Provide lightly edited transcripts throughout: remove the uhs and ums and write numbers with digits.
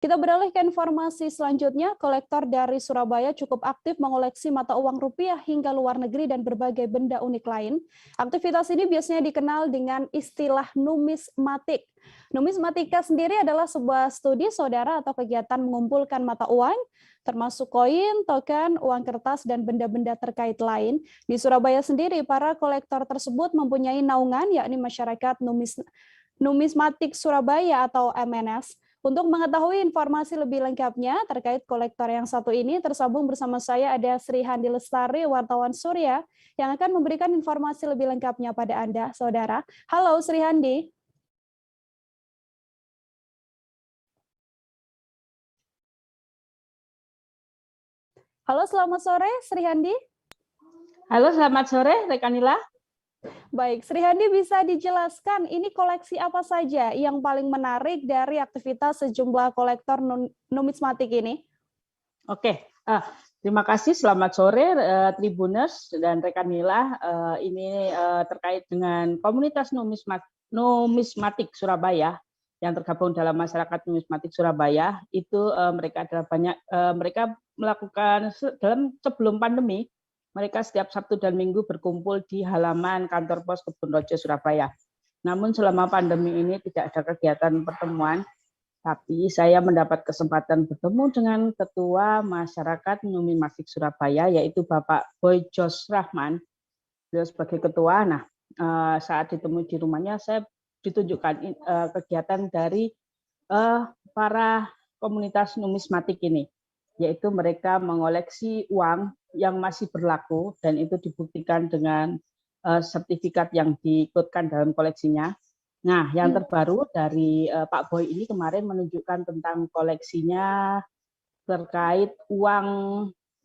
Kita beralih ke informasi selanjutnya. Kolektor dari Surabaya cukup aktif mengoleksi mata uang rupiah hingga luar negeri dan berbagai benda unik lain. Aktivitas ini biasanya dikenal dengan istilah numismatik. Numismatika sendiri adalah sebuah studi saudara atau kegiatan mengumpulkan mata uang, termasuk koin, token, uang kertas, dan benda-benda terkait lain. Di Surabaya sendiri, para kolektor tersebut mempunyai naungan, yakni Masyarakat Numismatik Surabaya atau MNS. Untuk mengetahui informasi lebih lengkapnya terkait kolektor yang satu ini, tersambung bersama saya ada Sri Handi Lestari, wartawan Surya, yang akan memberikan informasi lebih lengkapnya pada Anda, Saudara. Halo Sri Handi. Halo, selamat sore Sri Handi. Halo, selamat sore Rekanila. Baik, Sri Handi bisa dijelaskan ini koleksi apa saja yang paling menarik dari aktivitas sejumlah kolektor numismatik ini? Oke, terima kasih. Selamat sore Tribuners dan Rekanila. Ini terkait dengan komunitas numismatik Surabaya yang tergabung dalam masyarakat numismatik Surabaya. Itu mereka adalah mereka melakukan sebelum pandemi. Mereka setiap Sabtu dan Minggu berkumpul di halaman kantor pos Kebonrojo Surabaya. Namun selama pandemi ini tidak ada kegiatan pertemuan, tapi saya mendapat kesempatan bertemu dengan Ketua Masyarakat Numismatik Surabaya, yaitu Bapak Boy Jos Rahman. Beliau sebagai ketua. Nah, saat ditemui di rumahnya, saya ditunjukkan kegiatan dari para komunitas numismatik ini, yaitu mereka mengoleksi uang yang masih berlaku dan itu dibuktikan dengan sertifikat yang diikutkan dalam koleksinya. Nah, yang terbaru dari Pak Boy ini kemarin menunjukkan tentang koleksinya terkait uang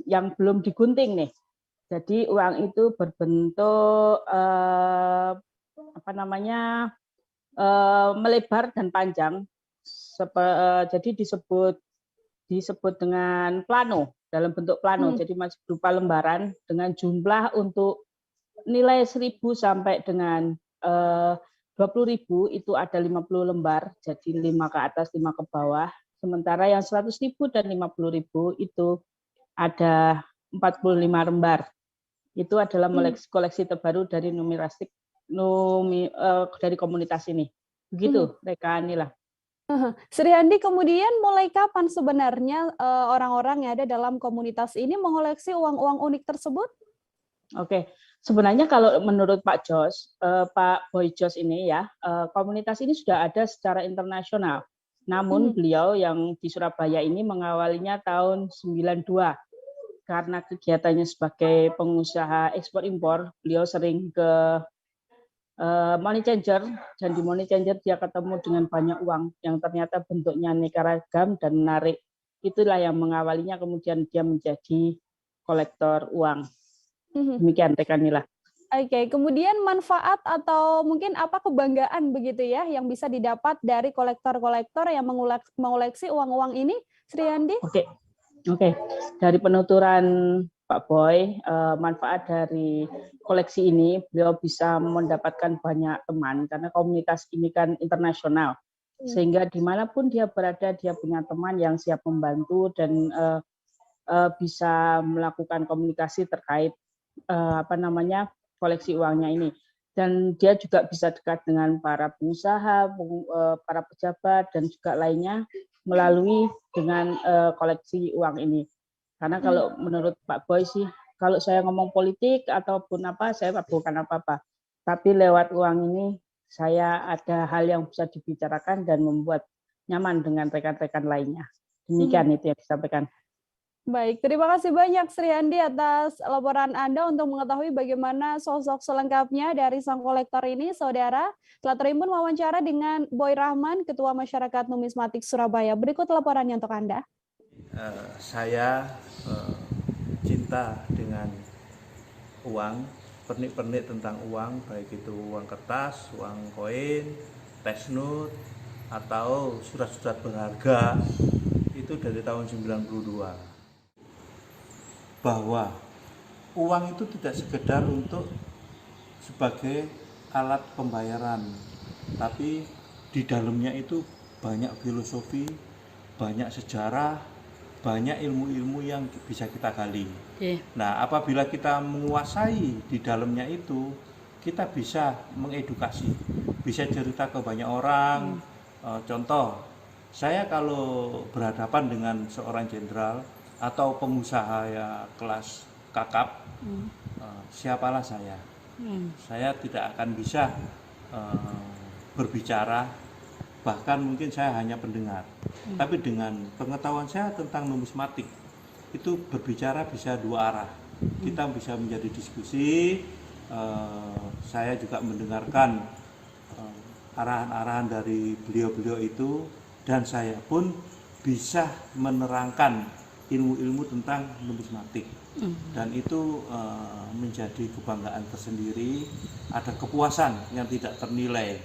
yang belum digunting nih. Jadi uang itu berbentuk melebar dan panjang. Jadi disebut dengan plano, dalam bentuk plano. Jadi masih berupa lembaran dengan jumlah untuk nilai 1.000 sampai dengan 20.000 itu ada 50 lembar, jadi 5 ke atas, 5 ke bawah. Sementara yang 100.000 dan 50.000 itu ada 45 lembar. Itu adalah koleksi terbaru dari dari komunitas ini. Begitu, Rekanila. Sri Handi, kemudian mulai kapan sebenarnya orang-orang yang ada dalam komunitas ini mengoleksi uang-uang unik tersebut? Oke, sebenarnya kalau menurut Pak Boy Jos ini ya, komunitas ini sudah ada secara internasional. Namun beliau yang di Surabaya ini mengawalinya tahun 92. Karena kegiatannya sebagai pengusaha ekspor impor, beliau sering ke money changer, dan di money changer dia ketemu dengan banyak uang yang ternyata bentuknya aneka ragam dan menarik. Itulah yang mengawalinya, kemudian dia menjadi kolektor uang. Demikian Rekanila. Oke, kemudian manfaat atau mungkin apa kebanggaan begitu ya yang bisa didapat dari kolektor-kolektor yang mengoleksi uang-uang ini, Sri Handi? Oke. Dari penuturan Pak Boy, manfaat dari koleksi ini, beliau bisa mendapatkan banyak teman karena komunitas ini kan internasional, sehingga dimanapun dia berada dia punya teman yang siap membantu dan bisa melakukan komunikasi terkait koleksi uangnya ini. Dan dia juga bisa dekat dengan para pengusaha, para pejabat dan juga lainnya melalui dengan koleksi uang ini. Karena kalau menurut Pak Boy sih, kalau saya ngomong politik ataupun apa, saya bukan apa-apa. Tapi lewat uang ini saya ada hal yang bisa dibicarakan dan membuat nyaman dengan rekan-rekan lainnya. Demikian itu yang disampaikan. Baik, terima kasih banyak Sri Handi atas laporan Anda untuk mengetahui bagaimana sosok selengkapnya dari sang kolektor ini, Saudara. Telah terhimpun wawancara dengan Boy Rahman, Ketua Masyarakat Numismatik Surabaya. Berikut laporannya untuk Anda. Saya cinta dengan uang, pernik-pernik tentang uang, baik itu uang kertas, uang koin, teks note, atau surat-surat berharga, itu dari tahun 92. Bahwa uang itu tidak sekedar untuk sebagai alat pembayaran, tapi di dalamnya itu banyak filosofi, banyak sejarah, banyak ilmu-ilmu yang bisa kita gali. Oke. Nah, apabila kita menguasai di dalamnya itu, kita bisa mengedukasi, bisa cerita ke banyak orang. Contoh, saya kalau berhadapan dengan seorang jenderal atau pengusaha ya kelas kakap, siapalah saya? Saya tidak akan bisa berbicara, bahkan mungkin saya hanya pendengar. Tapi dengan pengetahuan saya tentang numismatik, itu berbicara bisa dua arah. Kita bisa menjadi diskusi, saya juga mendengarkan arahan-arahan dari beliau-beliau itu, dan saya pun bisa menerangkan ilmu-ilmu tentang numismatik. Dan itu menjadi kebanggaan tersendiri, ada kepuasan yang tidak ternilai.